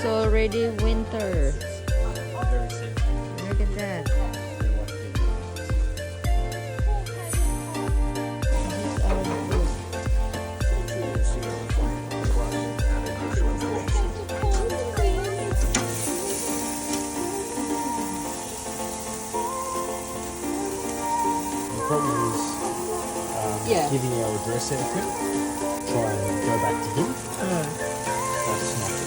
It's already winter. Very safe. Look at that. These are the food. The problem is Yeah. giving our address out quick. Try and go back to him. That's not